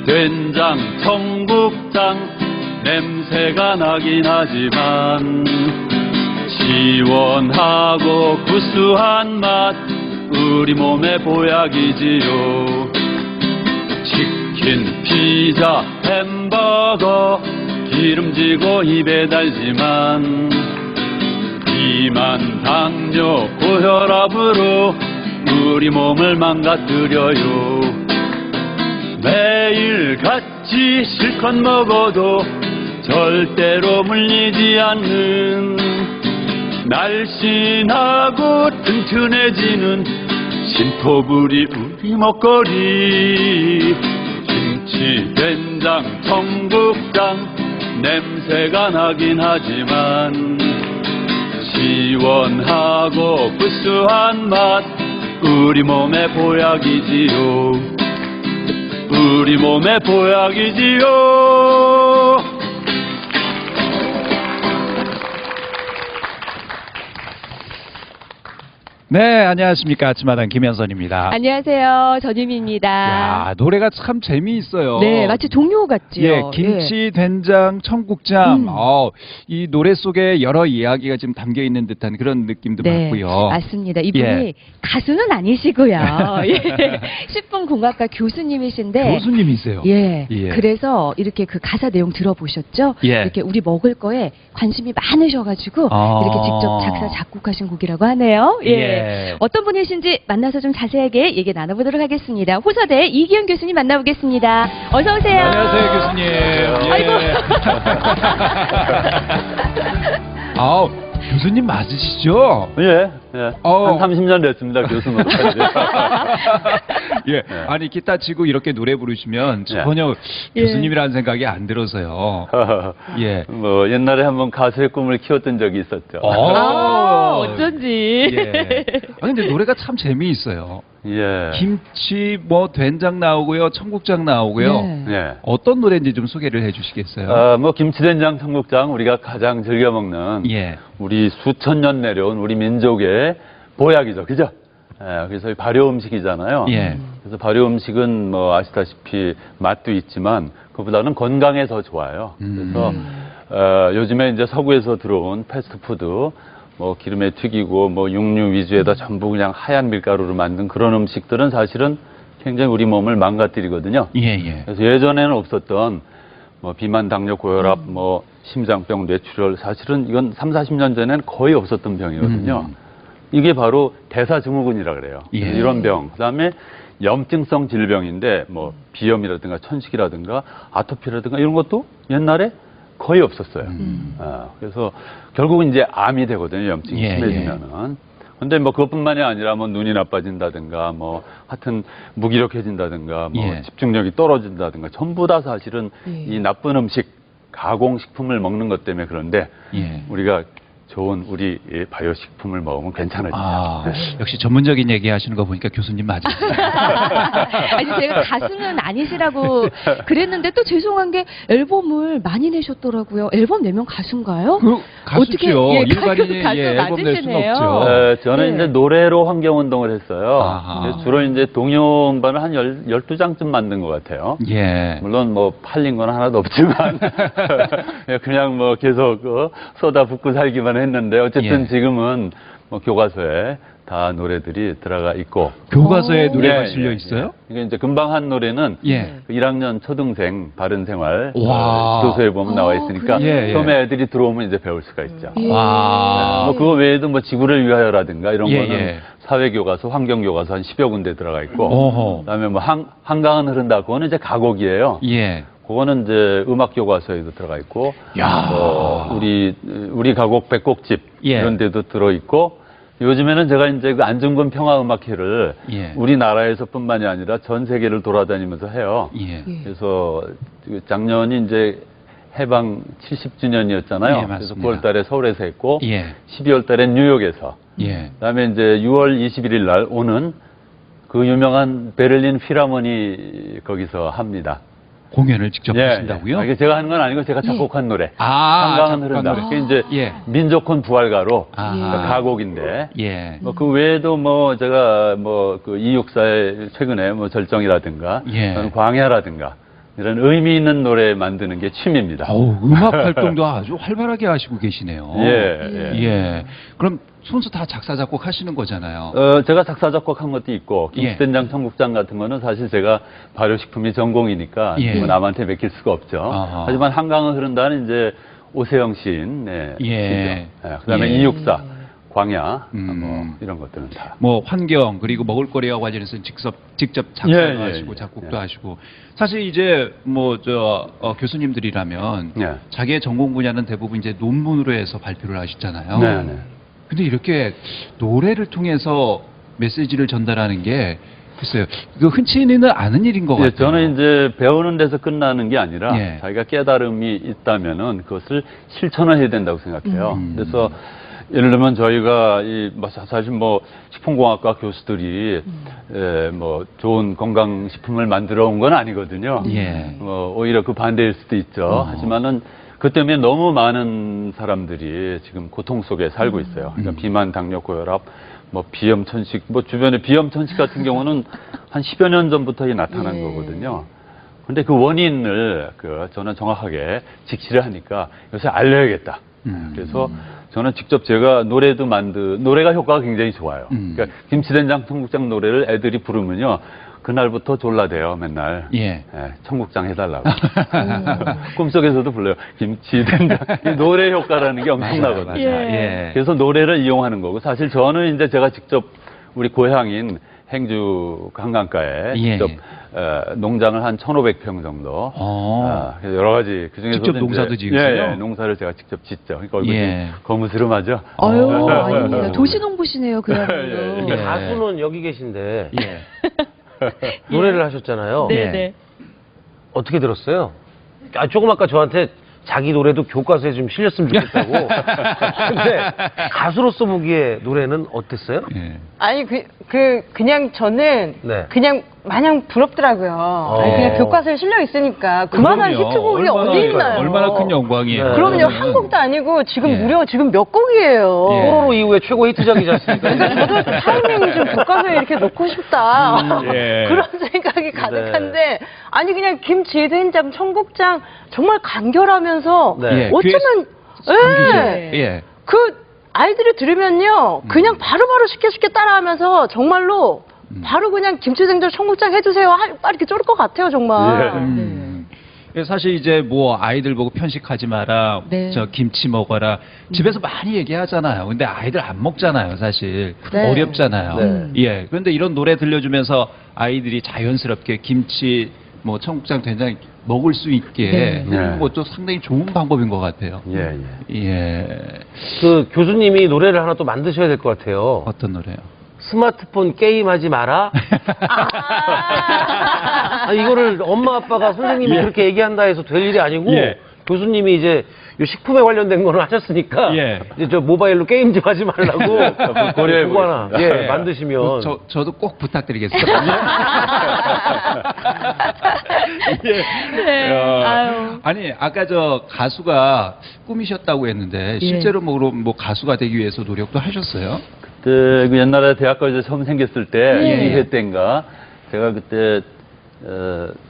된장, 청국장 냄새가 나긴 하지만 시원하고 구수한 맛 우리 몸의 보약이지요. 치킨, 피자, 햄버거 기름지고 입에 달지만 비만, 당뇨, 고혈압으로 우리 몸을 망가뜨려요. 매일 같이 실컷 먹어도 절대로 물리지 않는 날씬하고 튼튼해지는 신토부리 우리 먹거리. 김치, 된장, 청국장 냄새가 나긴 하지만 시원하고 구수한 맛 우리 몸의 보약이지요. 우리 몸의 보약이지요. 네, 안녕하십니까. 아침마당 김현선입니다. 안녕하세요. 전유미입니다. 야, 노래가 참 재미있어요. 네, 마치 동요 같지요. 예, 김치, 된장, 청국장. 음. 이 노래 속에 여러 이야기가 지금 담겨 있는 듯한 그런 느낌도 네, 받고요. 맞습니다. 이분이 예. 가수는 아니시고요. 예. 10분 공학과 교수님이신데. 교수님이세요. 예. 예. 그래서 이렇게 그 가사 내용 들어보셨죠? 예. 이렇게 우리 먹을 거에 관심이 많으셔가지고 이렇게 직접 작사 작곡하신 곡이라고 하네요. 예. 어떤 분이신지 만나서 좀 자세하게 얘기 나눠보도록 하겠습니다. 호서대 이기현 교수님 만나보겠습니다. 어서 오세요. 안녕하세요, 교수님. 아이고. 아우, 교수님 맞으시죠? 예, 예. 어. 한 30년 됐습니다, 교수는. 예. 아니, 기타 치고 이렇게 노래 부르시면 예. 전혀 예. 교수님이라는 생각이 안 들어서요. 예. 뭐 옛날에 한번 가수의 꿈을 키웠던 적이 있었죠. 어쩐지. 예. 아, 근데 노래가 참 재미있어요. 예. 김치, 뭐, 된장 나오고요, 청국장 나오고요. 네. 예. 어떤 노래인지 좀 소개를 해 주시겠어요? 뭐 김치된장 청국장 우리가 가장 즐겨 먹는 예. 우리 수천 년 내려온 우리 민족의 보약이죠, 그죠? 예, 그래서 발효 음식이잖아요. 예. 그래서 발효 음식은 뭐 아시다시피 맛도 있지만 그보다는 건강에 더 좋아요. 그래서 요즘에 이제 서구에서 들어온 패스트푸드, 뭐 기름에 튀기고 뭐 육류 위주에다 전부 그냥 하얀 밀가루로 만든 그런 음식들은 사실은 굉장히 우리 몸을 망가뜨리거든요. 예, 예. 그래서 예전에는 없었던 뭐 비만, 당뇨, 고혈압, 뭐 심장병, 뇌출혈 사실은 이건 3, 40년 전에는 거의 없었던 병이거든요. 이게 바로 대사증후군이라 그래요. 예. 이런 병. 그다음에 염증성 질병인데 뭐 비염이라든가 천식이라든가 아토피라든가 이런 것도 옛날에 거의 없었어요. 그래서 결국은 이제 암이 되거든요. 염증이 예, 심해지면은. 근데 뭐 그것뿐만이 아니라 뭐 눈이 나빠진다든가 뭐 하여튼 무기력해진다든가 뭐 예. 집중력이 떨어진다든가 전부 다 사실은 예. 이 나쁜 음식 가공식품을 먹는 것 때문에 그런데 예. 우리가 좋은 우리 이 바이오식품을 먹으면 괜찮아진다. 아, 역시 전문적인 얘기 하시는 거 보니까 교수님 맞으시네요. 아니 제가 가수는 아니시라고 그랬는데 또 죄송한 게 앨범을 많이 내셨더라고요. 앨범 내면 가수인가요? 가수죠. 어떻게, 예, 일반인이 가수 앨범 낼 수는 맞으시네요. 없죠. 저는 네. 이제 노래로 환경운동을 했어요. 아하. 그래서 주로 이제 동요음반을 한 12장쯤 만든 것 같아요. 예. 물론 뭐 팔린 건 하나도 없지만 그냥 뭐 계속 쏟아붓고 살기만 했는데 어쨌든 예. 지금은 뭐 교과서에 다 노래들이 들어가 있고 교과서에 오. 노래가 예, 실려 예, 있어요? 예. 이게 이제 금방 한 노래는 예. 그 1학년 초등생 바른생활 와. 교서에 보면 나와 있으니까 그래요? 예, 예. 처음에 애들이 들어오면 이제 배울 수가 있죠. 예. 와. 뭐 그거 외에도 뭐 지구를 위하여라든가 이런 예, 거는 예. 사회교과서, 환경교과서 한 10여 군데 들어가 있고 어허. 그다음에 뭐 한강은 흐른다 그거는 이제 가곡이에요. 예. 그거는 이제 음악 교과서에도 들어가 있고, 야. 우리 가곡 백곡집 예. 이런 데도 들어 있고, 요즘에는 제가 이제 그 안중근 평화음악회를 예. 우리나라에서뿐만이 아니라 전 세계를 돌아다니면서 해요. 예. 예. 그래서 작년이 이제 해방 70주년이었잖아요. 예, 그래서 맞습니다. 9월달에 서울에서 했고, 예. 12월달에 뉴욕에서, 예. 그다음에 이제 6월 21일 날 오는 그 유명한 베를린 필하모니 거기서 합니다. 공연을 직접 하신다고요? 이게 제가 하는 건 아니고 제가 작곡한 노래. 아, 한강은 흐른다. 노래. 그게 이제 예. 민족혼 부활가로 아하. 가곡인데. 예. 뭐 그 외에도 뭐 제가 뭐 그 이육사의 최근에 뭐 절정이라든가 예. 광야라든가 이런 의미 있는 노래 만드는 게 취미입니다. 음악 활동도 아주 활발하게 하시고 계시네요. 예. 그럼 손수 다 작사 작곡 하시는 거잖아요. 제가 작사 작곡한 것도 있고 김치된장 청국장 같은 거는 사실 제가 발효식품이 전공이니까 뭐 남한테 맡길 수가 없죠. 아하. 하지만 한강을 흐른다는 이제 오세영 시인의 시죠. 그다음에 이육사, 광야 뭐 이런 것들은 다. 뭐 환경 그리고 먹을거리와 관련해서 직접 작사도 하시고 작곡도 하시고 사실 이제 뭐 교수님들이라면 자기의 전공 분야는 대부분 이제 논문으로 해서 발표를 하시잖아요. 네네. 근데 이렇게 노래를 통해서 메시지를 전달하는 게 글쎄요, 이거 흔치는 않은 일인 것 같아요. 저는 이제 배우는 데서 끝나는 게 아니라 자기가 깨달음이 있다면은 그것을 실천을 해야 된다고 생각해요. 그래서 예를 들면 저희가 사실 뭐 식품공학과 교수들이 뭐 좋은 건강식품을 만들어 온 건 아니거든요. 오히려 그 반대일 수도 있죠. 하지만은 그 때문에 너무 많은 사람들이 지금 고통 속에 살고 있어요. 그러니까 비만, 당뇨, 고혈압, 뭐 비염, 천식, 뭐 주변에 비염, 천식 같은 경우는 한 10여 년 전부터 나타난 거거든요. 근데 그 원인을 저는 정확하게 직시를 하니까 요새 알려야겠다. 그래서 저는 직접 제가 노래가 효과가 굉장히 좋아요. 그러니까 김치된장 청국장 노래를 애들이 부르면요. 그날부터 졸라대요, 맨날. 청국장 해달라고. 꿈속에서도 불러요. 김치된장. 노래 효과라는 게 엄청나거든요. 그래서 노래를 이용하는 거고, 사실 저는 이제 제가 직접 우리 고향인 행주 한강가에 직접 농장을 한 1,500평 정도. 여러 가지 그중에서 직접 농사도 지으세요? 농사를 제가 직접 짓죠. 그러니까 얼굴이 거무스름하죠. 아닙니다. 도시농부시네요, 그야말로. 가수는 여기 계신데 노래를 하셨잖아요. 네네. 어떻게 들었어요? 조금 아까 저한테 자기 노래도 교과서에 좀 실렸으면 좋겠다고. 근데 가수로서 보기에 노래는 어땠어요? 아니 그냥 저는 네. 그냥 마냥 부럽더라고요. 아니, 그냥 교과서에 실려 있으니까 그만한 히트곡이 어디 있나요? 얼마나 큰 영광이에요. 네. 그럼요, 한 곡도 아니고 지금 무려 지금 몇 곡이에요. 뽀로로 이후에 최고 히트작이지 않습니까? 그러니까 저도 타이밍이 좀 교과서에 이렇게 놓고 싶다. 그런 생각이 가득한데 아니 그냥 김치된장 청국장 정말 간결하면서 어쩌면 그 아이들이 들으면요 그냥 바로바로 쉽게 따라하면서 정말로 바로 그냥 김치된장 청국장 해주세요 이렇게 쫄을 것 같아요 정말. 사실 이제 뭐 아이들 보고 편식하지 마라, 저 김치 먹어라 집에서 많이 얘기하잖아요. 근데 아이들 안 먹잖아요, 사실. 어렵잖아요. 그런데 이런 노래 들려주면서 아이들이 자연스럽게 김치, 뭐 청국장, 된장 먹을 수 있게 하는 것도 상당히 좋은 방법인 것 같아요. 그 교수님이 노래를 하나 또 만드셔야 될 것 같아요. 어떤 노래요? 스마트폰 게임하지 마라. 이거를 엄마 아빠가 선생님이 그렇게 얘기한다 해서 될 일이 아니고 교수님이 이제 요 식품에 관련된 거를 하셨으니까 이제 저 모바일로 게임 좀 하지 말라고 고려해 그거 하나 만드시면 저도 꼭 부탁드리겠습니다. 아니 아까 저 가수가 꿈이셨다고 했는데 실제로 뭐 가수가 되기 위해서 노력도 하셨어요? 그때 그 옛날에 대학까지 처음 생겼을 때 2회 때인가 제가 그때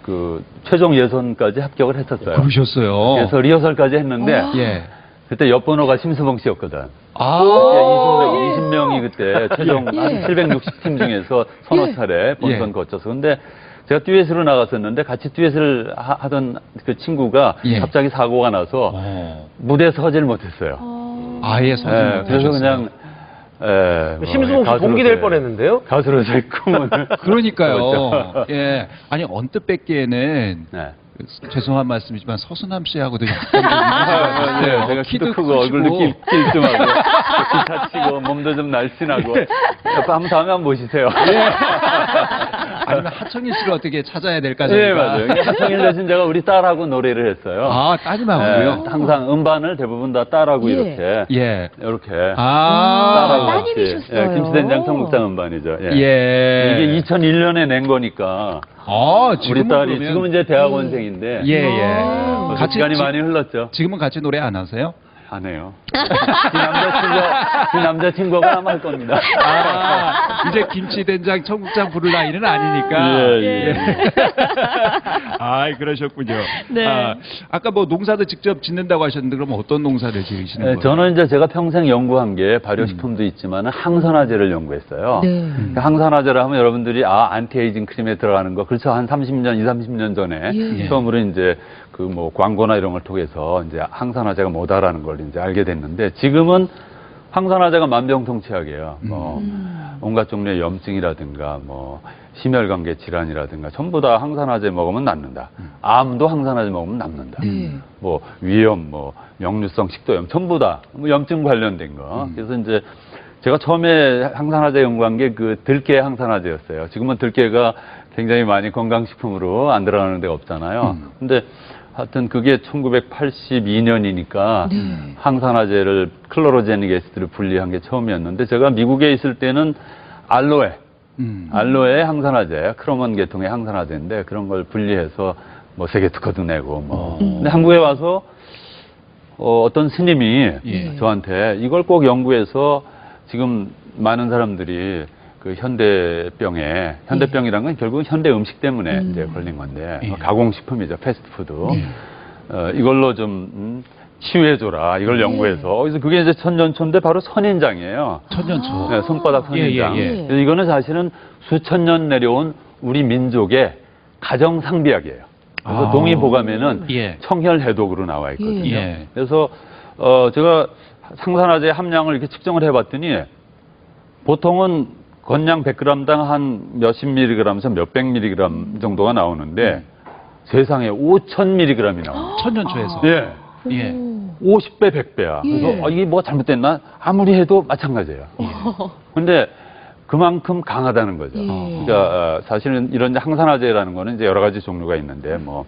그 최종 예선까지 합격을 했었어요. 그러셨어요. 그래서 리허설까지 했는데 그때 옆번호가 심수봉 씨였거든. 20명이 그때 최종 한 760팀 중에서 서너 차례 본선 거쳐서. 근데 제가 듀엣으로 나갔었는데 같이 듀엣을 하던 그 친구가 갑자기 사고가 나서 무대에 서질 못했어요. 아예 서질 못하셨어요. 그래서 그냥 심수봉 씨 동기 될 뻔했는데요. 가수로서의 꿈을. 그러니까요. 아니 언뜻 뵙기에는 죄송한 말씀이지만 서수남 씨하고도 약간 제가 키도 크고 얼굴도 길쭉하고 기타 치고 몸도 좀 날씬하고 한번 다음에 한번 보시세요. 아니면 하청일 씨를 어떻게 찾아야 될까? 맞아요. 하청일 대신 제가 우리 딸하고 노래를 했어요. 따님하고요? 항상 음반을 대부분 다 딸하고 이렇게 딸하고 따님이셨어요. 김치된장 청국장 음반이죠. 이게 2001년에 낸 거니까. 우리 딸이 지금은 이제 대학원생인데. 같이 시간이 많이 흘렀죠. 지금은 같이 노래 안 하세요? 안 해요. 그 남자친구가 아마 할 겁니다. 아, 이제 김치된장 청국장 부를 나이는 아니니까. 예. 아, 그러셨군요. 네. 아까 뭐 농사도 직접 짓는다고 하셨는데 그럼 어떤 농사를 지으시는 거예요? 저는 이제 제가 평생 연구한 게 발효식품도 있지만 항산화제를 연구했어요. 네. 그러니까 항산화제를 하면 여러분들이 안티에이징 크림에 들어가는 거 그렇죠. 한 30년, 30년 전에 예. 처음으로 이제 그 뭐 광고나 이런 걸 통해서 이제 항산화제가 뭐다라는 걸 이제 알게 됐는데 지금은 항산화제가 만병통치약이에요. 뭐 온갖 종류의 염증이라든가 뭐 심혈관계 질환이라든가 전부 다 항산화제 먹으면 낫는다. 암도 항산화제 먹으면 낫는다. 뭐 위염, 뭐 역류성 식도염 전부 다 뭐 염증 관련된 거. 그래서 이제 제가 처음에 항산화제 연구한 게 그 들깨 항산화제였어요. 지금은 들깨가 굉장히 많이 건강식품으로 안 들어가는 데가 없잖아요. 근데 하여튼 그게 1982년이니까 항산화제를 클로로제닉 애시드를 분리한 게 처음이었는데 제가 미국에 있을 때는 알로에 항산화제, 크로몬 계통의 항산화제인데 그런 걸 분리해서 뭐 세계 특허도 내고 뭐. 근데 한국에 와서 어떤 스님이 저한테 이걸 꼭 연구해서 지금 많은 사람들이 그 현대병이란 건 결국 현대 음식 때문에 이제 걸린 건데 가공식품이죠, 패스트푸드. 이걸로 좀 치유해줘라. 이걸 연구해서. 그래서 그게 이제 천년초인데 바로 선인장이에요. 천년초. 네, 손바닥 선인장. 그래서 이거는 사실은 수천 년 내려온 우리 민족의 가정 상비약이에요. 그래서 동의보감에는 청혈해독으로 나와 있거든요. 그래서 제가 항산화제 함량을 이렇게 측정을 해봤더니 보통은 건량 100g당 한 몇십 밀리그램에서 몇백 밀리그램 정도가 나오는데 세상에 5,000mg이 나와요. 천년초에서. 예. 50배, 100배야. 그래서 이게 뭐가 잘못됐나? 아무리 해도 마찬가지예요. 근데 그만큼 강하다는 거죠. 그러니까 사실은 이런 항산화제라는 거는 이제 여러 가지 종류가 있는데 뭐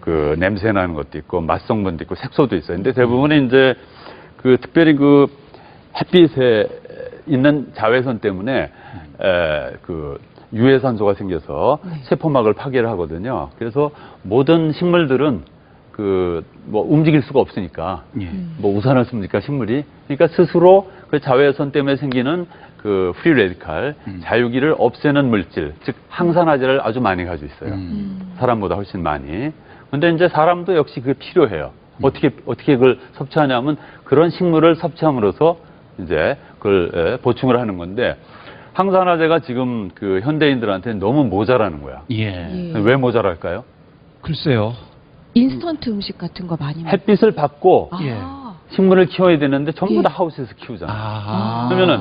그 냄새 나는 것도 있고 맛성분도 있고 색소도 있어요. 근데 대부분은 이제 그 특별히 그 햇빛에 있는 자외선 때문에 그 유해산소가 생겨서 세포막을 파괴를 하거든요. 그래서 모든 식물들은 그 뭐 움직일 수가 없으니까 뭐 우산을 씁니까 식물이? 그러니까 스스로 그 자외선 때문에 생기는 그 프리 레디칼 자유기를 없애는 물질, 즉 항산화제를 아주 많이 가지고 있어요. 사람보다 훨씬 많이. 근데 이제 사람도 역시 그게 필요해요. 어떻게 그걸 섭취하냐면 그런 식물을 섭취함으로써 이제 그걸 보충을 하는 건데 항산화제가 지금 그 현대인들한테 너무 모자라는 거야. 왜 모자랄까요? 글쎄요. 인스턴트 음식 같은 거 많이 먹. 햇빛을 받고 아. 식물을 키워야 되는데 전부 다 하우스에서 키우잖아. 그러면은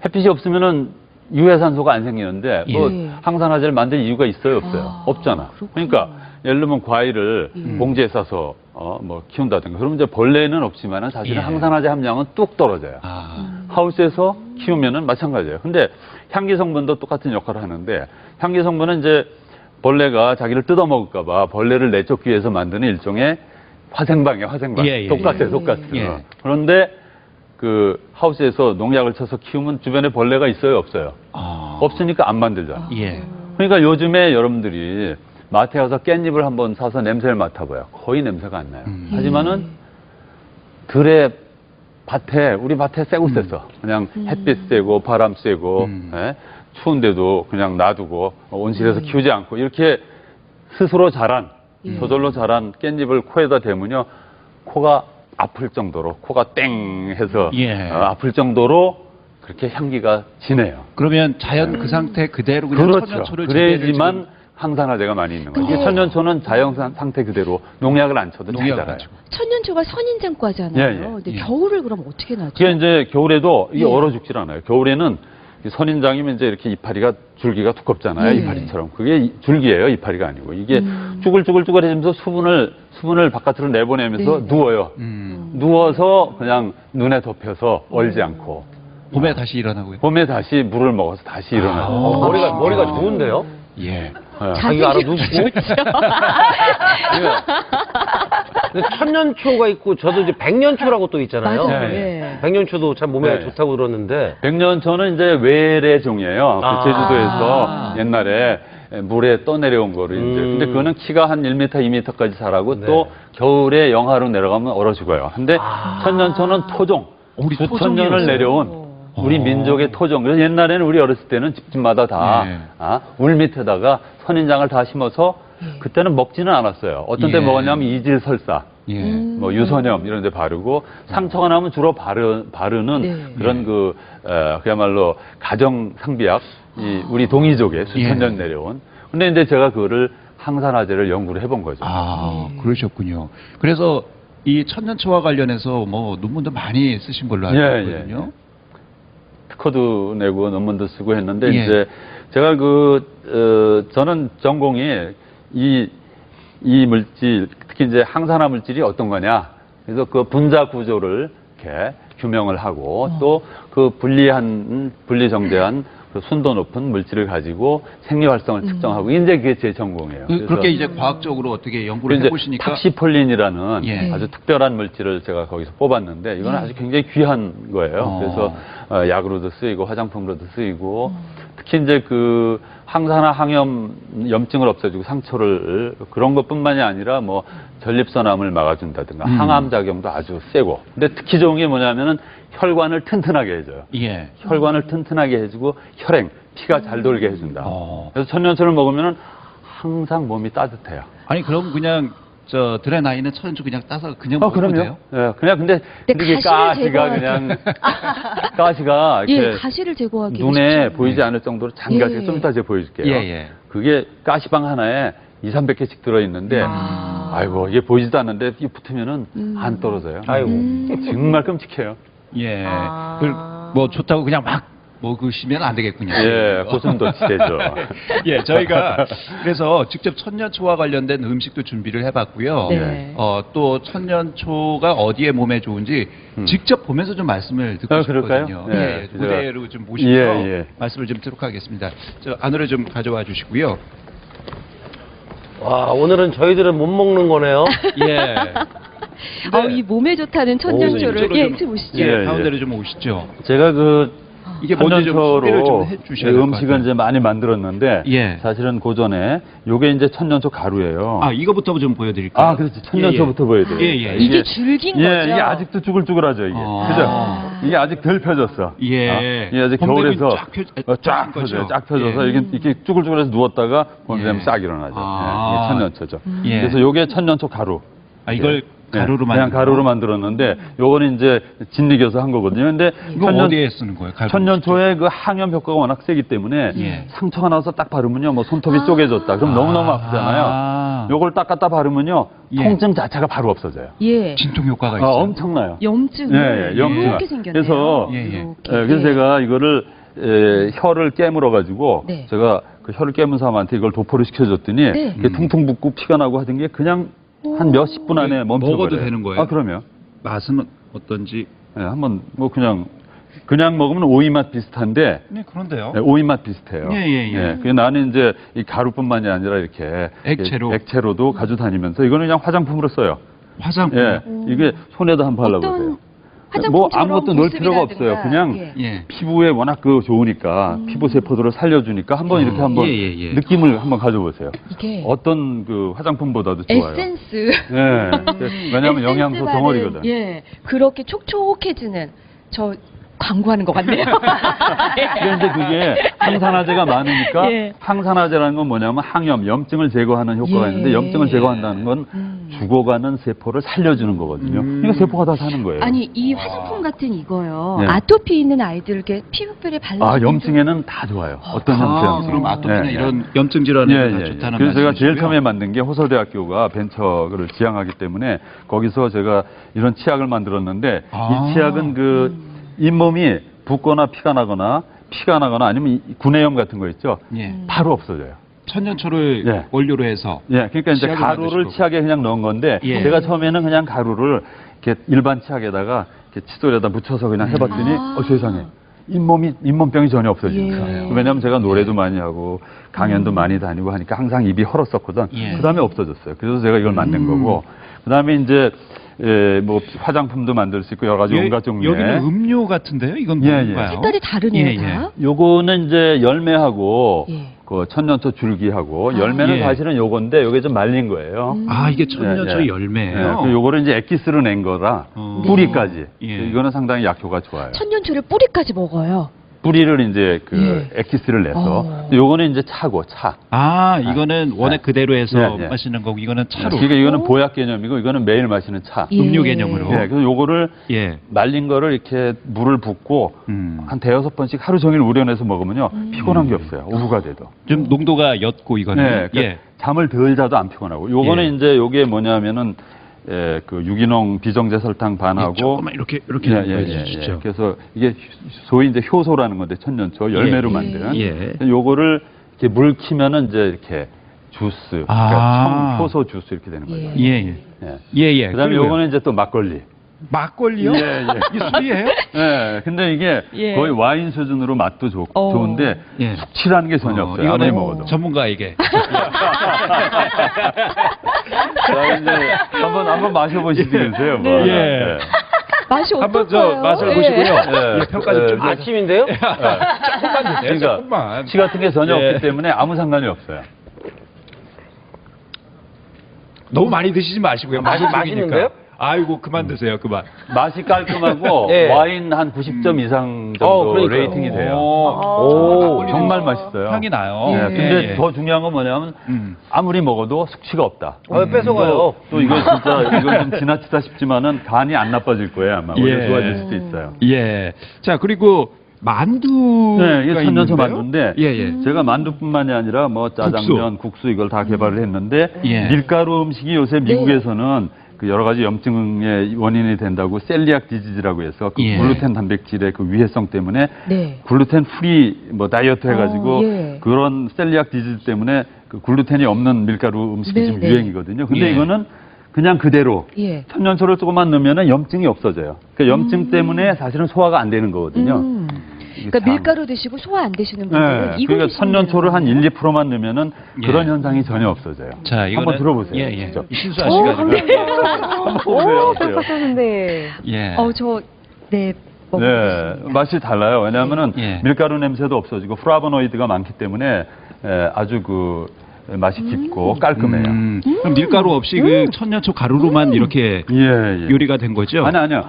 het빛이 없으면은 유해산소가 안 생기는데 뭐 항산화제를 만들 이유가 있어요, 없어요? 없잖아. 그러니까 예를 들면 과일을 봉지에 싸서 뭐 키운다든가 그러면 이제 벌레는 없지만은 사실은 항산화제 함량은 뚝 떨어져요. 하우스에서 키우면은 마찬가지예요. 근데 향기 성분도 똑같은 역할을 하는데 향기 성분은 이제 벌레가 자기를 뜯어먹을까봐 벌레를 내쫓기 위해서 만드는 일종의 화생방이에요, 화생방. 똑같아요. 그런데 그 하우스에서 농약을 쳐서 키우면 주변에 벌레가 있어요, 없어요? 없으니까 안 만들잖아. 그러니까 요즘에 여러분들이 마트에 가서 깻잎을 한번 사서 냄새를 맡아봐요. 거의 냄새가 안 나요. 하지만은 우리 밭에 쎄고 쎄서 그냥 햇빛 쐬고 바람 쐬고 추운데도 그냥 놔두고 온실에서 키우지 않고 이렇게 스스로 자란 저절로 자란 깻잎을 코에다 대면요 코가 아플 정도로 코가 땡 해서 아플 정도로 그렇게 향기가 진해요. 그러면 자연 그 상태 그대로 그냥 천년초를 그래야지만 항산화제가 많이 있는 거예요. 이게 천년초는 자연 상태 그대로 농약을 안 쳐도 잘 자라요. 천년초가 선인장과잖아요. 근데 겨울을 그럼 어떻게 나죠? 그게 이제 겨울에도 이게 얼어 죽질 않아요. 겨울에는 선인장이면 이제 이렇게 이파리가 줄기가 두껍잖아요. 이파리처럼. 그게 줄기예요. 이파리가 아니고. 이게 쭈글쭈글쭈글해지면서 수분을 바깥으로 내보내면서 누워요. 누워서 그냥 눈에 덮여서 얼지 않고. 봄에 다시 일어나고요. 봄에 다시 물을 먹어서 다시 일어나고. 머리가 좋은데요? 자기가 알아두고. 천년초가 있고 저도 이제 백년초라고 또 있잖아요. 맞아요. 백년초도 참 몸에 좋다고 들었는데. 백년초는 이제 외래종이에요. 그 제주도에서 옛날에 물에 떠내려온 거를 이제. 근데 그거는 키가 한 1m, 2m까지 자라고 네. 또 겨울에 영하로 내려가면 얼어 죽어요. 근데 천년초는 토종, 우리 수천 년을 토종이었어요? 내려온 우리 민족의 토종. 그래서 옛날에는 우리 어렸을 때는 집집마다 다 예. 울 밑에다가 선인장을 다 심어서 그때는 먹지는 않았어요. 어떤 때 예. 먹었냐면 이질설사. 예. 뭐 유선염 이런 데 바르고 상처가 나면 주로 바르는 네. 그런 그야말로 가정 상비약 우리 동이족에 수천 년 내려온. 근데 이제 제가 그거를 항산화제를 연구를 해본 거죠. 아, 그러셨군요. 그래서 이 천년초와 관련해서 뭐 논문도 많이 쓰신 걸로 알고 예, 있거든요. 특허도 내고 논문도 쓰고 했는데 예. 이제 제가 저는 전공이 이 물질, 특히 이제 항산화 물질이 어떤 거냐. 그래서 그 분자 구조를 이렇게 규명을 하고 또 그 분리정제한 그 순도 높은 물질을 가지고 생리 활성을 측정하고 이제 그게 제 전공이에요. 그렇게 이제 과학적으로 어떻게 연구를 이제 해보시니까 탁시폴린이라는 예. 아주 특별한 물질을 제가 거기서 뽑았는데 이건 아주 굉장히 귀한 거예요. 그래서 약으로도 쓰이고 화장품으로도 쓰이고 특히 이제 그 항산화 항염 염증을 없애주고 상처를 그런 것뿐만이 아니라 뭐 전립선암을 막아준다든가 항암 작용도 아주 세고 근데 특히 좋은 게 뭐냐면은 혈관을 튼튼하게 해줘요. 예. 혈관을 튼튼하게 해주고 혈행 피가 잘 돌게 해준다. 그래서 천년초를 먹으면은 항상 몸이 따뜻해요. 아니 그럼 그냥 저 드레나인은 천연초 그냥 따서 그냥 먹어도 그럼요. 돼요? 예, 그냥 근데 이게 가시를 가시가 제거하기. 그냥 가시가 이렇게 예, 가시를 제거하기 눈에 보이지 않을 정도로 잔가시가 예. 좀 이따 제가 보여줄게요. 예, 예. 그게 가시방 하나에 200~300개씩 들어있는데 아이고 이게 보이지도 않는데 이게 붙으면은 안 떨어져요. 아이고. 정말 끔찍해요. 예. 아. 뭐 좋다고 그냥 막 먹으시면 안 되겠군요. 예, 고슴도 치대죠. 예, 저희가 그래서 직접 천년초와 관련된 음식도 준비를 해봤고요. 네. 또 천년초가 어디에 몸에 좋은지 직접 보면서 좀 말씀을 듣고 그럴까요? 싶거든요. 네, 예, 제가- 무대로 좀 모시고 예. 말씀을 좀 듣도록 하겠습니다. 저 안으로 좀 가져와 주시고요. 와, 오늘은 저희들은 못 먹는 거네요. 예. 이 몸에 좋다는 천년초를 이쪽으로 예, 좀- 좀 오시죠. 예, 예, 가운데로 좀 오시죠. 제가 이게 뭔지 좀 소개를 좀 천년초로 해주셔야 될 것 음식은 같아요. 이제 많이 만들었는데 예. 사실은 고전에 요게 이제 천년초 가루예요. 이거부터 좀 보여드릴까요? 그렇지. 천년초부터 보여드려요. 예, 예. 이게 줄긴 거죠? 이게 아직도 쭈글쭈글하죠, 이게. 아. 그죠? 이게 아직 덜 펴졌어. 예. 이게 아직 봄되면 겨울에서 쫙 펴진 거죠? 쫙 펴져서 예. 이게 쭈글쭈글해서 누웠다가 봄이 되면 예. 싹 일어나죠. 아. 이게 천년초죠. 예. 그래서 요게 천년초 가루. 이걸 가루로 그냥 만든 가루로 만들었는데 요거는 이제 진리겨서 한 거거든요. 근데 이거 어디에 쓰는 거예요? 가루? 천년초의 그 항염 효과가 워낙 세기 때문에 예. 상처가 나서 딱 바르면요, 뭐 손톱이 쪼개졌다. 그럼 너무너무 아프잖아요. 요걸 딱 갖다 바르면요, 예. 통증 자체가 바로 없어져요. 예. 진통 효과가 있어요. 엄청나요. 염증. 예, 염증. 이렇게 생겼네요. 그래서 예, 예. 이렇게. 그래서 제가 이거를 혀를 깨물어 가지고 네. 제가 그 혀를 깨문 사람한테 이걸 도포를 시켜줬더니 네. 이게 퉁퉁 붓고 피가 나고 하던 게 그냥 한 몇십 분 안에 멈춰버려요. 먹어도 되는 거예요? 그럼요. 맛은 어떤지. 예, 한번 뭐 그냥 먹으면 오이 맛 비슷한데 네, 그런데요. 오이 맛 비슷해요. 예. 그게 나는 이제 이 가루뿐만이 아니라 이렇게 액체로도 가지고 다니면서 이거는 그냥 화장품으로 써요. 화장품. 예, 이게 손에다 한번 발라보세요. 뭐 화장품처럼 아무것도 넣을 필요가 없어요. 보습이라든가. 그냥 예. 피부에 워낙 좋으니까 피부 세포들을 살려주니까 한번 이렇게 한번 예. 느낌을 한번 가져보세요. 이게 어떤 그 화장품보다도 좋아요. 에센스. 예. 왜냐하면 영양소 에센스 덩어리거든. 바른, 예. 그렇게 촉촉해지는 저 광고하는 것 같네요. 그런데 그게 항산화제가 많으니까 예. 항산화제라는 건 뭐냐면 항염, 염증을 제거하는 효과가 예. 있는데 염증을 제거한다는 건 죽어가는 세포를 살려주는 거거든요. 그러니까 세포가 다 사는 거예요. 아니 이 화장품 같은 이거요. 네. 아토피 있는 아이들께 피부별에 발라. 염증에는 다 좋아요. 어떤 염증. 그럼 아토피나 예. 이런 염증 질환에 다 예. 좋다는 그래서 제가 제일 말씀이시고요. 처음에 만든 게 호서대학교가 벤처를 지향하기 때문에 거기서 제가 이런 치약을 만들었는데 이 치약은 잇몸이 붓거나 피가 나거나 아니면 이 구내염 같은 거 있죠. 예. 바로 없어져요. 천년초를 예. 원료로 해서 그러니까 이제 치약을 가루를 만드실 치약에 그냥 넣은 건데 예. 제가 처음에는 그냥 가루를 이렇게 일반 치약에다가 이렇게 칫솔에다 묻혀서 그냥 해봤더니 세상에 잇몸병이 전혀 없어지는 예. 거예요. 왜냐하면 제가 노래도 많이 하고 강연도 많이 다니고 하니까 항상 입이 헐었었거든. 예. 그 다음에 없어졌어요. 그래서 제가 이걸 만든 거고 그 다음에 이제 뭐 화장품도 만들 수 있고 여러 가지 온갖 종류의 여기는 음료 같은데요? 이건 예, 예. 뭔가요? 색깔이 다르네요. 예, 예. 다. 요거는 이제 열매하고 예. 그 천년초 줄기하고 열매는 예. 사실은 요건데 요게 좀 말린 거예요. 아, 이게 천년초 예, 예. 열매예요. 그 요거를 이제 액기스로 낸 거라 뿌리까지. 예. 이거는 상당히 약효가 좋아요. 천년초를 뿌리까지 먹어요. 뿌리를 이제 그 예. 액기스를 내서 어. 요거는 이제 차고 차. 아, 이거는 원액 그대로 해서 예, 예. 마시는 거고 이거는 차로 그러니까 이거는 보약 개념이고 이거는 매일 마시는 차. 예. 음료 개념으로. 예, 그래서 요거를 예. 말린 거를 이렇게 물을 붓고 한 대여섯 번씩 하루 종일 우려내서 먹으면요 피곤한 게 없어요. 오후가 돼도. 좀 농도가 옅고 이거는. 네, 그러니까 예. 잠을 덜 자도 안 피곤하고. 요거는 예. 이제 요게 뭐냐면은 그 유기농 비정제 설탕 반하고 조금만 이렇게 보여주시죠. 그래서 이게 소위 이제 효소라는 건데 천년초 열매로 예. 만든. 예. 요거를 이렇게 물 키면은 이제 이렇게 주스, 그러니까 효소 주스 이렇게 되는 거예요. 예. 예, 예. 예, 예. 그다음에 그리고요. 요거는 이제 또 막걸리. 막걸리요? 예, 예. 이게 술이에요? 예, 근데 이게 예. 거의 와인 수준으로 맛도 좋은데 예. 숙취라는 게 전혀 없어요. 아무리 이거는 먹어도. 전문가에게. 자, 이제 한번 마셔보시겠어요? 뭐. 예. 맛이 한번 어떨까요? 맛을 예. 보시고요. 예. 예, 평가 좀 아침인데요? 조금만 주세요. 그러니까 조금만. 치 같은 게 전혀 예. 없기 때문에 아무 상관이 없어요. 너무 많이 드시지 마시고요. 맛있는데요? 아이고 그만 드세요. 그만. 맛이 깔끔하고 예. 와인 한 90점 이상 정도 그러니까요. 레이팅이 돼요. 오, 정말 맛있어요. 향이 나요. 예, 근데 예. 더 중요한 건 뭐냐면 아무리 먹어도 숙취가 없다. 뺏어가요. 또 이거 진짜 이건 좀 지나치다 싶지만은 간이 안 나빠질 거예요 아마. 오히려 예. 좋아질 수도 있어요. 예. 자 그리고 만두가 네, 이게 천년초 있는데요? 만두인데 예, 예. 제가 만두뿐만이 아니라 뭐 짜장면, 국수 이걸 다 개발을 했는데 예. 밀가루 음식이 요새 미국에서는 그 여러 가지 염증의 원인이 된다고 셀리악 디지즈라고 해서 그 예. 글루텐 단백질의 그 위해성 때문에 네. 글루텐 프리 뭐 다이어트 해가지고 예. 그런 셀리악 디지즈 때문에 그 글루텐이 없는 밀가루 음식이 네, 지금 네. 유행이거든요. 근데 예. 이거는 그냥 그대로 예. 천년초를 조금만 넣으면은 염증이 없어져요. 그러니까 염증 때문에 사실은 소화가 안 되는 거거든요. 이게 그러니까 참- 밀가루 드시고 소화 안 되시는 분들은 네, 이거 그러니까 드시면 천년초를 한 되는 1, 2%만 넣으면은 예. 그런 현상이 전혀 없어져요. 자 이거는 한번 들어보세요. 예, 예. 직접. 신수하시가지고. 한번 보세요. 똑같았는데. 예. 네. 네, 맛이 달라요. 왜냐하면은 예. 밀가루 냄새도 없어지고 플라보노이드가 많기 때문에 아주 그 맛이 깊고 깔끔해요. 그럼 밀가루 없이 그 천년초 가루로만 이렇게 예, 예. 요리가 된 거죠? 아니요.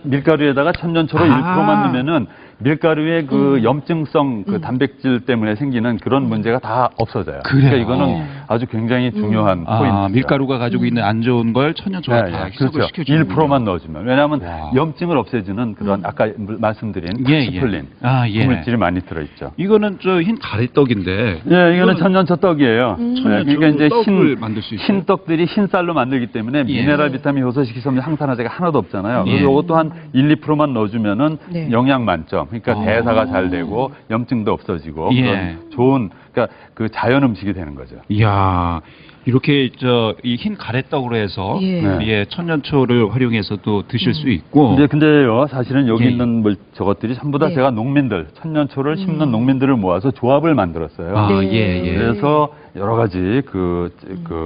밀가루에다가 천년초로 아. 1%만 넣으면은 밀가루의 그 염증성 그 단백질 때문에 생기는 그런 문제가 다 없어져요. 그래요? 그러니까 이거는 아주 굉장히 중요한 아, 포인트입니다. 밀가루가 가지고 있는 안 좋은 걸 천년초가 다 희석을 그렇죠. 시켜주는 1%만 넣어주면. 왜냐하면 와. 염증을 없애주는 그런 아까 말씀드린 예, 예. 탁시플린 아, 예. 물질이 많이 들어있죠. 이거는 저 흰 가래떡인데. 예, 이거는 천년초 떡이에요. 그러니까 이제 떡을 만들 수 있어요? 흰 떡들이 흰 쌀로 만들기 때문에 예. 미네랄, 비타민, 효소, 식이섬유, 항산화제가 하나도 없잖아요. 예. 그래서 이것도 한 1, 2%만 넣어주면은 네. 영양 만점. 그러니까 아. 대사가 잘 되고 염증도 없어지고 예. 그런 좋은 그러니까 그 자연 음식이 되는 거죠. 이야, 이렇게 저 이 흰 가래떡으로 해서 예. 예, 천년초를 활용해서도 드실 수 있고. 근데요, 사실은 여기 예. 있는 저것들이 전부 다 네. 제가 농민들, 천년초를 심는 농민들을 모아서 조합을 만들었어요. 아, 네. 예, 예. 그래서 여러 가지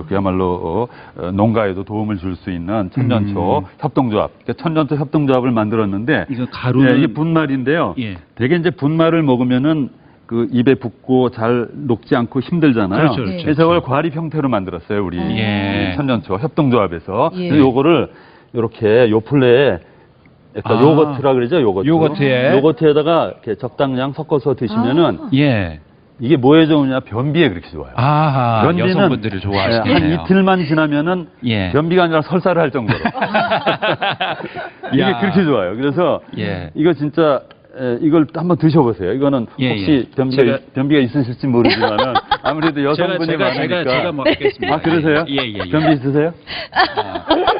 그야말로 농가에도 도움을 줄 수 있는 천년초 협동조합, 그러니까 천년초 협동조합을 만들었는데 이거 가루는 이게 분말인데요. 예. 되게 이제 분말을 먹으면은 그 입에 붙고 잘 녹지 않고 힘들잖아요. 그렇죠, 그렇죠. 그래서 이걸 과립 형태로 만들었어요, 우리 예. 이 천년초 협동조합에서. 예. 그래서 요거를 이렇게 요 플레에 그러니까 요거트라 그러죠, 요거트. 요거트에. 요거트에다가 이렇게 적당량 섞어서 드시면은 예. 이게 뭐에 좋으냐? 변비에 그렇게 좋아요. 아하, 변비는 여성분들이 좋아하시네요. 한 이틀만 지나면은 예. 변비가 아니라 설사를 할 정도로. 이게 야. 그렇게 좋아요. 그래서 예. 이거 진짜 이걸 한번 드셔보세요. 이거는 예, 혹시 예. 변비가 있으실지 모르지만은 아무래도 여성분이 많으니까. 제가 먹겠습니다. 아, 그러세요? 예, 예, 예. 변비 있으세요?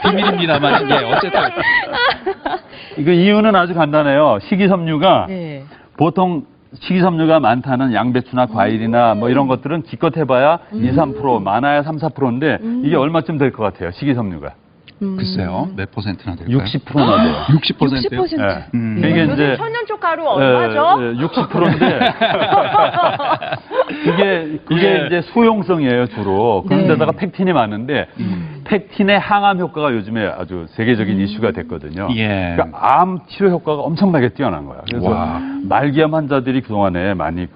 비밀입니다만, 예, 어쨌든. 이거 이유는 아주 간단해요. 식이섬유가 네. 보통 식이섬유가 많다는 양배추나 과일이나 뭐 이런 것들은 기껏 해봐야 2, 3%, 많아야 3, 4%인데 이게 얼마쯤 될 것 같아요, 식이섬유가? 글쎄요, 몇 퍼센트나 될까요? 60%나 돼요. 60%요? 60%. 예. 음. 이게 요즘 이제 천년초 가루 얼마죠? 60%인데 그게 예. 이제 수용성이에요 주로. 그런데다가 팩틴이 많은데 팩틴의 항암 효과가 요즘에 아주 세계적인 이슈가 됐거든요. 예. 그러니까 암 치료 효과가 엄청나게 뛰어난 거야. 그래서 와. 말기암 환자들이 그 동안에 많이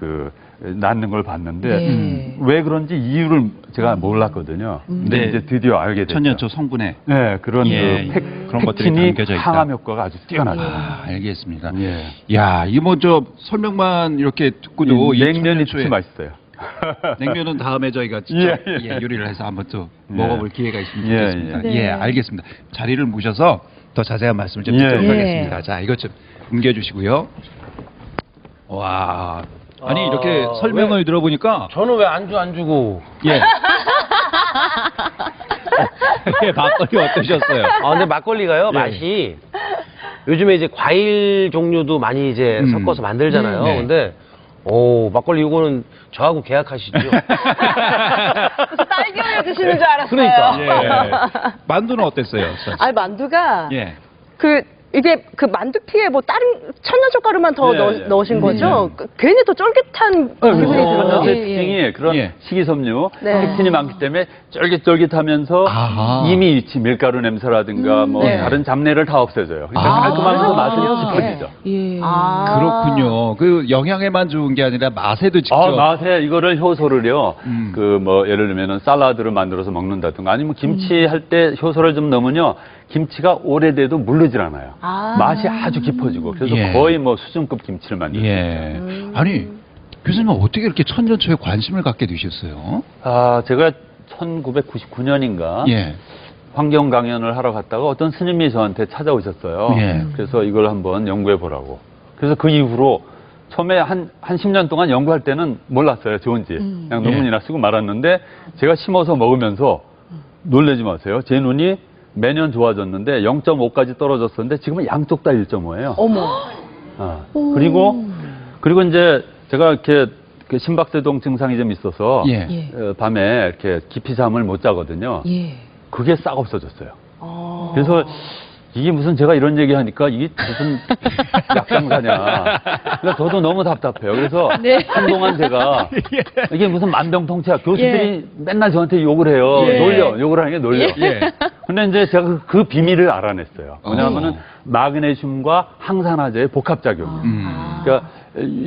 낳는 걸 봤는데 네. 왜 그런지 이유를 제가 몰랐거든요. 근데 네. 이제 드디어 알게 됐죠. 천년초 성분에 네, 그런 예, 그 그런 것들이 팩틴이 담겨져 있다. 항암 효과가 아주 뛰어나다. 아, 알겠습니다. 예. 야, 이거 뭐 저 설명만 이렇게 듣고도 이 냉면이 천년초에- 특히 맛있어요. 냉면은 다음에 저희가 직접 예. 요리를 해서 한번 또 예. 먹어볼 기회가 있으면 예, 좋겠습니다. 예. 예, 네. 알겠습니다. 자리를 모셔서 더 자세한 말씀을 좀 예, 듣도록 예. 하겠습니다. 자, 이것 좀 옮겨주시고요. 와, 아니 이렇게 설명을 들어보니까 저는 왜 안주 안 주고? 예. 예, 막걸리 어떠셨어요? 아, 근데 막걸리가요, 예. 맛이 요즘에 이제 과일 종류도 많이 이제 섞어서 만들잖아요. 네. 근데 막걸리 이거는 저하고 계약하시죠. 딸기를 드시는 줄 알았어요. 그러니까. 예. 만두는 어땠어요? 아니 만두가 예. 이게 그 만두피에 뭐 다른 천연젓가루만 더 예, 예. 넣으신 거죠? 괜히 더 쫄깃한 기분이 들어요. 천연초의 예, 예. 특징이 그런 예. 식이섬유, 네. 팩틴이 많기 때문에 쫄깃쫄깃하면서 아하. 이미 있지 밀가루 냄새라든가 뭐 네. 다른 잡내를 다 없애줘요. 그러니까 깔끔하면서 맛은 깊어지죠. 예. 아. 그렇군요. 그 영양에만 좋은 게 아니라 맛에도 직접. 맛에 이거를 효소를요. 음. 그 뭐 예를 들면은 샐러드를 만들어서 먹는다든가 아니면 김치 할 때 효소를 좀 넣으면요. 김치가 오래돼도 물르질 않아요. 아. 맛이 아주 깊어지고 그래서 예. 거의 뭐 수준급 김치를 만들죠. 예. 아니 교수님 어떻게 이렇게 천년초에 관심을 갖게 되셨어요? 제가 1999년인가 예. 환경 강연을 하러 갔다가 어떤 스님이 저한테 찾아오셨어요. 예. 그래서 이걸 한번 연구해 보라고. 그래서 그 이후로 처음에 한 10년 동안 연구할 때는 몰랐어요. 좋은지. 그냥 논문이나 쓰고 말았는데 제가 심어서 먹으면서 놀라지 마세요. 제 눈이 매년 좋아졌는데 0.5까지 떨어졌었는데 지금은 양쪽 다 1.5예요. 어머. 그리고 이제 제가 이렇게 그 심박세동 증상이 좀 있어서 예. 예. 밤에 이렇게 깊이 잠을 못 자거든요. 예. 그게 싹 없어졌어요. 그래서 이게 무슨 제가 이런 얘기 하니까 이게 무슨 약장사냐. 그러니까 저도 너무 답답해요. 그래서 네. 한동안 제가 이게 무슨 만병통치약 교수들이 맨날 저한테 욕을 해요. 예. 놀려. 욕을 하는 게 놀려. 예. 근데 이제 제가 그 비밀을 알아냈어요. 뭐냐면은 마그네슘과 항산화제의 복합작용이에요. 그러니까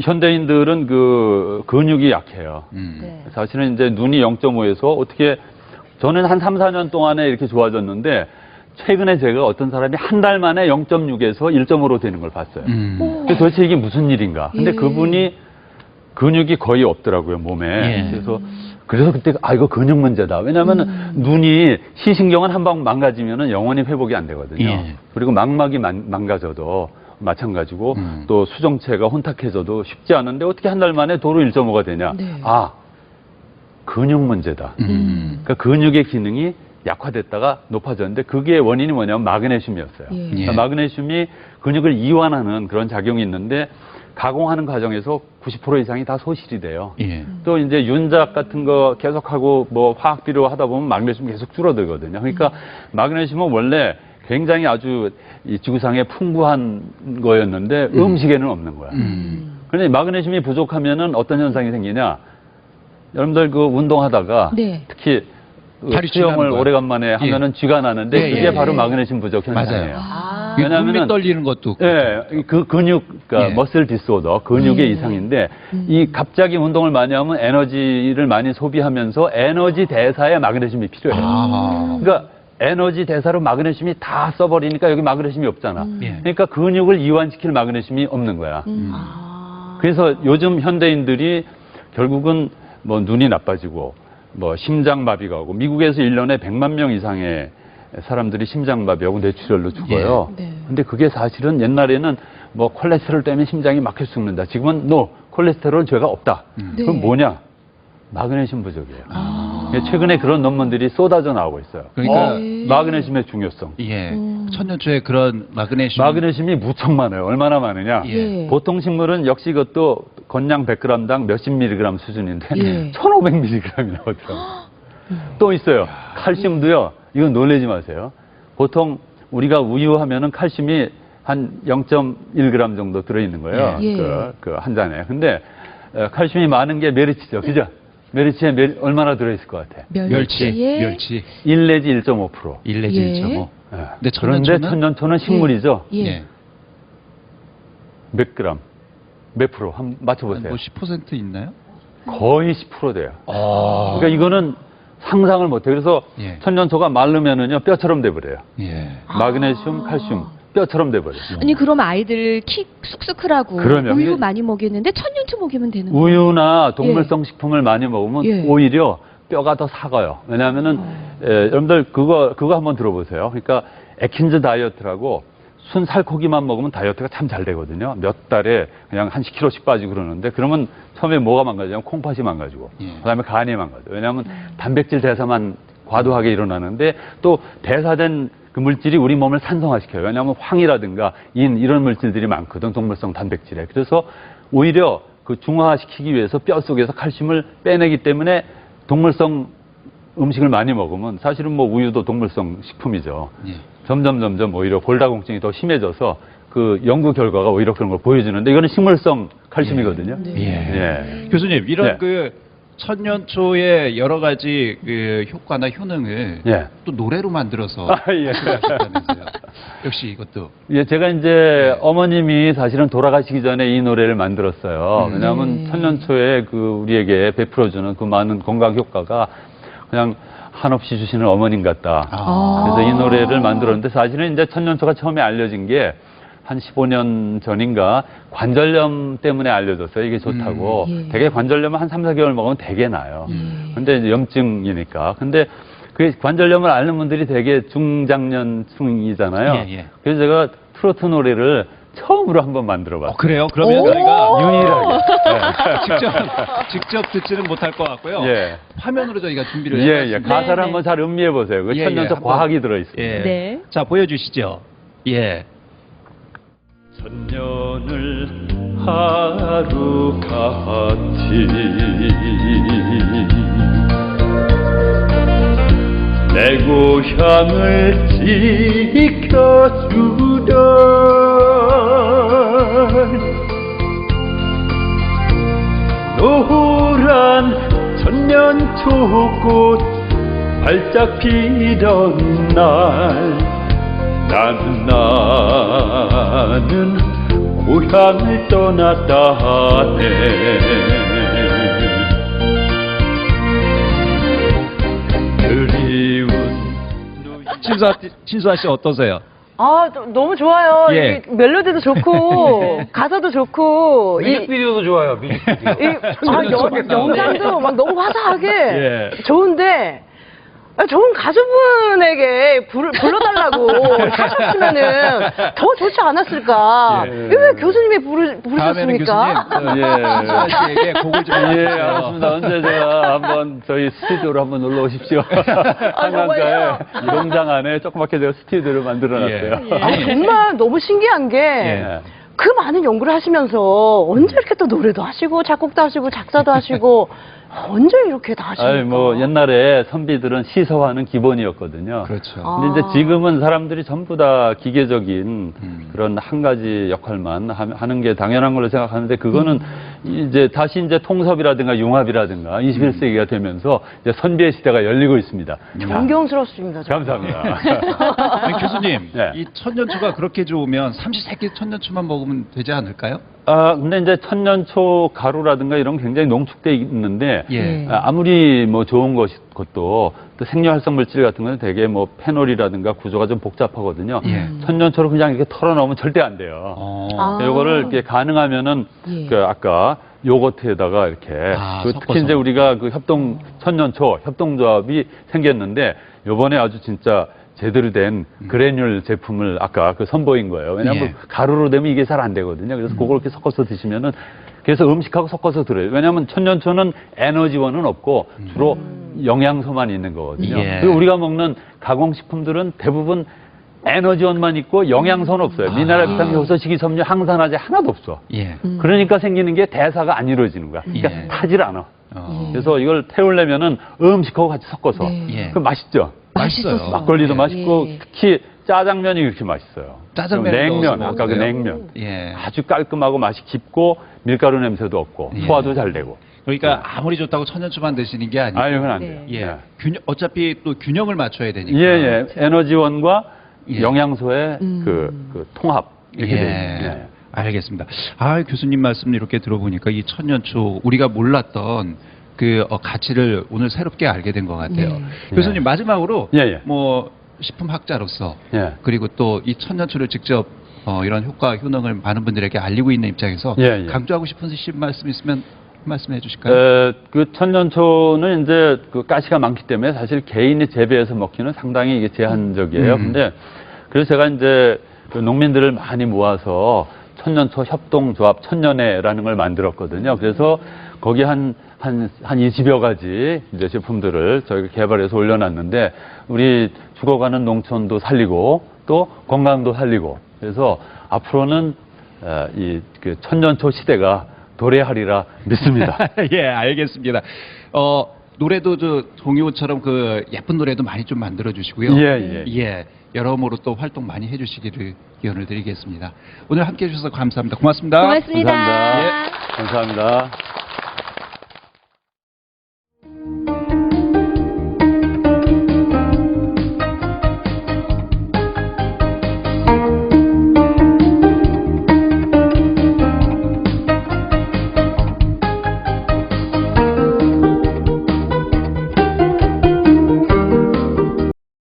현대인들은 그 근육이 약해요. 네. 사실은 이제 눈이 0.5에서 어떻게 저는 한 3, 4년 동안에 이렇게 좋아졌는데 최근에 제가 어떤 사람이 한 달 만에 0.6에서 1.5로 되는 걸 봤어요. 근데 도대체 이게 무슨 일인가? 근데 예. 그분이 근육이 거의 없더라고요, 몸에. 예. 그래서 그때 이거 근육 문제다. 왜냐하면 눈이 시신경은 한 방 망가지면은 영원히 회복이 안 되거든요. 예. 그리고 망막이 망가져도 마찬가지고 또 수정체가 혼탁해져도 쉽지 않은데 어떻게 한 달 만에 도로 1.5가 되냐? 네. 근육 문제다. 그러니까 근육의 기능이 약화됐다가 높아졌는데 그게 원인이 뭐냐면 마그네슘이었어요. 예. 그러니까 마그네슘이 근육을 이완하는 그런 작용이 있는데 가공하는 과정에서 90% 이상이 다 소실이 돼요. 예. 또 이제 윤작 같은 거 계속하고 뭐 화학비료 하다 보면 마그네슘 계속 줄어들거든요. 그러니까 마그네슘은 원래 굉장히 아주 이 지구상에 풍부한 거였는데 음식에는 없는 거야. 그런데 마그네슘이 부족하면은 어떤 현상이 생기냐? 여러분들 그 운동하다가 네. 특히 그 다리 수영을 쥐나는 거야. 오래간만에 하면은 쥐가 나는데 예, 그게 예. 바로 마그네슘 부족 현상이에요. 맞아요. 왜냐하면은 왜냐하면 떨리는 것도. 예, 그 근육, 그러니까 예. 머슬 디스오더, 근육의 예. 이상인데 이 갑자기 운동을 많이 하면 에너지를 많이 소비하면서 에너지 대사에 마그네슘이 필요해요. 그러니까 에너지 대사로 마그네슘이 다 써버리니까 여기 마그네슘이 없잖아. 예. 그러니까 근육을 이완시킬 마그네슘이 없는 거야. 그래서 요즘 현대인들이 결국은 뭐 눈이 나빠지고 뭐 심장마비가 오고 미국에서 1년에 100만 명 이상의 사람들이 심장마비하고 뇌출혈로 죽어요. 예. 네. 근데 그게 사실은 옛날에는 뭐 콜레스테롤 때문에 심장이 막혀 죽는다. 지금은 콜레스테롤 죄가 없다. 네. 그럼 뭐냐? 마그네슘 부족이에요. 최근에 그런 논문들이 쏟아져 나오고 있어요. 그러니까 마그네슘의 중요성. 예. 천년초에 그런 마그네슘. 마그네슘이 무척 많아요. 얼마나 많으냐? 예. 보통 식물은 역시 그것도 건량 100g당 몇십 밀리그램 수준인데 예. 1500mg이 나오더라고요. 또 있어요. 칼슘도요. 이건 놀라지 마세요. 보통 우리가 우유 하면은 칼슘이 한 0.1g 정도 들어있는 거예요. 예. 그 한 잔에. 근데 칼슘이 많은 게 메리치죠. 그죠? 메리치에 얼마나 들어있을 것 같아? 멸치. 예. 멸치. 1 내지 1.5%. 1 내지 예. 1.5. 예. 근데 그런데 천년초는 식물이죠. 예. 예. 몇 그램? 몇 프로? 한번 한 맞춰보세요. 뭐 10% 있나요? 거의 10% 돼요. 아. 그러니까 이거는 상상을 못해요. 그래서 예. 천년초가 마르면은요 뼈처럼 돼버려요. 예. 마그네슘, 칼슘 뼈처럼 돼버려요. 아니 그럼 아이들 키 쑥쑥 크라고 그러면 우유 이게- 많이 먹이는데 천년초 먹이면 되는 거예요? 우유나 동물성 식품을 많이 먹으면 예. 오히려 뼈가 더 사가요. 왜냐하면은 여러분들 그거 한번 들어보세요. 그러니까 에킨즈 다이어트라고 순 살코기만 먹으면 다이어트가 참 잘 되거든요. 몇 달에 그냥 한 10kg씩 빠지고 그러는데 그러면 처음에 뭐가 망가지냐면 콩팥이 망가지고 그다음에 간이 망가져요. 왜냐하면 단백질 대사만 과도하게 일어나는데 또 대사된 그 물질이 우리 몸을 산성화시켜요. 왜냐하면 황이라든가 인 이런 물질들이 많거든 동물성 단백질에. 그래서 오히려 그 중화시키기 위해서 뼈 속에서 칼슘을 빼내기 때문에 동물성 음식을 많이 먹으면 사실은 뭐 우유도 동물성 식품이죠. 예. 점점 오히려 골다공증이 더 심해져서 그 연구 결과가 오히려 그런 걸 보여주는데 이거는 식물성 칼슘이거든요. 예. 교수님, 이런 네. 그 천년초의 여러 가지 그 효과나 효능을 예. 또 노래로 만들어서 예. 하셨다면서요. 역시 이것도. 예, 제가 이제 어머님이 사실은 돌아가시기 전에 이 노래를 만들었어요. 왜냐하면 천년초에 그 우리에게 베풀어주는 그 많은 건강 효과가 그냥 한없이 주시는 어머님 같다. 그래서 이 노래를 만들었는데 사실은 이제 천년초가 처음에 알려진 게 한 15년 전인가 관절염 때문에 알려졌어요. 이게 좋다고. 예. 되게 관절염은 한 3, 4개월 먹으면 되게 나아요. 근데 이제 염증이니까. 근데 그 관절염을 앓는 분들이 되게 중장년층이잖아요. 예, 예. 그래서 제가 트로트 노래를 처음으로 한번 만들어 봤어요. 그래요? 그러면 저희가 유일하게. 직접 듣지는 못할 것 같고요. 예. 화면으로 저희가 준비를 예, 예. 해봤습니다. 가사를 네, 한번 잘 음미해 보세요. 그 예, 천년초 예, 과학이 들어 있습니다. 예. 네. 자, 보여주시죠. 예. 천년을 하루같이 내 고향을 지켜주던 노란 천년초꽃 활짝 피던 날 나는 고향을 떠났다 하네. 그리운 신수아 씨 어떠세요? 아, 너무 좋아요. 예. 이 멜로디도 좋고, 가사도 좋고, 뮤직비디오도 좋아요. 뮤직비디오. 영상도 막 너무 화사하게 예. 좋은데, 좋은 가수분에게 불러달라고 하셨으면은 더 좋지 않았을까. 예. 왜 교수님이 다음에는 부르셨습니까? 교수님, 예. 신수아 씨에게 곡을 좀 예, 해주세요. 알겠습니다. 언제 제가 한번 저희 스튜디오로 한번 놀러 오십시오. 한강가에 정말요? 이동장 안에 조그맣게 제가 스튜디오를 만들어 놨어요. 아니, 정말 너무 신기한 게, 예. 그 많은 연구를 하시면서 언제 이렇게 또 노래도 하시고, 작곡도 하시고, 작사도 하시고, 언제 이렇게 다 하십니까? 아니, 뭐, 옛날에 선비들은 시서화는 기본이었거든요. 그렇죠. 근데 이제 지금은 사람들이 전부 다 기계적인 그런 한 가지 역할만 하는 게 당연한 걸로 생각하는데 그거는 이제 다시 이제 통섭이라든가 융합이라든가 21세기가 되면서 이제 선비의 시대가 열리고 있습니다. 존경스럽습니다. 감사합니다. 아니, 교수님, 예. 이 천년초가 그렇게 좋으면 삼시세끼 천년초만 먹으면 되지 않을까요? 아, 근데 이제 천년초 가루라든가 이런 게 굉장히 농축돼 있는데 예. 아무리 뭐 좋은 것도 또 생료활성 물질 같은 거는 되게 뭐 페놀이라든가 구조가 좀 복잡하거든요. 예. 천년초를 그냥 이렇게 털어넣으면 절대 안 돼요. 아. 요거를 이렇게 가능하면은 예. 그 아까 요거트에다가 이렇게 그 섞어서. 특히 이제 우리가 그 천년초 협동조합이 생겼는데 요번에 아주 진짜 제대로 된 그래놀 제품을 아까 그 선보인 거예요. 왜냐하면 예. 가루로 되면 이게 잘 안 되거든요. 그래서 그걸 이렇게 섞어서 드시면은 그래서 음식하고 섞어서 들어요. 왜냐하면 천년초는 에너지원은 없고 주로 영양소만 있는 거거든요. 예. 그리고 우리가 먹는 가공식품들은 대부분 에너지원만 있고 영양소는 없어요. 미네랄, 비타민, 효소, 식이섬유, 항산화제 하나도 없어. 예. 그러니까 생기는 게 대사가 안 이루어지는 거야. 그러니까 예. 타질 않아. 어. 그래서 이걸 태우려면은 음식하고 같이 섞어서. 네. 예. 그럼 맛있죠? 맛있어요. 막걸리도 예. 맛있고 예. 특히 짜장면이 그렇게 맛있어요. 짜장면에 냉면, 넣어서 아까 그 먹어요? 냉면. 예. 아주 깔끔하고 맛이 깊고 밀가루 냄새도 없고 예. 소화도 잘 되고. 그러니까 아무리 좋다고 천년초만 드시는 게 아니고. 아유, 그건 안 네. 돼요. 예. 예. 어차피 또 균형을 맞춰야 되니까. 예, 예. 에너지원과 예. 영양소의 그 통합. 이렇게 예. 돼요. 예. 알겠습니다. 아, 교수님 말씀 이렇게 들어보니까 이 천년초 우리가 몰랐던 그 가치를 오늘 새롭게 알게 된 것 같아요. 네. 교수님 마지막으로 예, 예. 뭐 식품학자로서 예. 그리고 또 이 천년초를 직접 이런 효과 효능을 많은 분들에게 알리고 있는 입장에서 예, 예. 강조하고 싶으신 말씀 있으면 말씀해 주실까요? 그 천년초는 이제 그 가시가 많기 때문에 사실 개인이 재배해서 먹기는 상당히 이게 제한적이에요. 근데 그래서 제가 이제 그 농민들을 많이 모아서 천년초 협동조합 천년회라는 걸 만들었거든요. 그래서 거기 한 20여 가지 이제 제품들을 저희가 개발해서 올려놨는데 우리 죽어가는 농촌도 살리고 또 건강도 살리고 그래서 앞으로는 이 그 천년초 시대가 도래하리라 믿습니다. 예, 알겠습니다. 노래도 저 동요처럼 그 예쁜 노래도 많이 좀 만들어 주시고요. 예. 여러모로 또 활동 많이 해주시기를 기원을 드리겠습니다. 오늘 함께해 주셔서 감사합니다. 고맙습니다. 고맙습니다. 감사합니다. 감사합니다.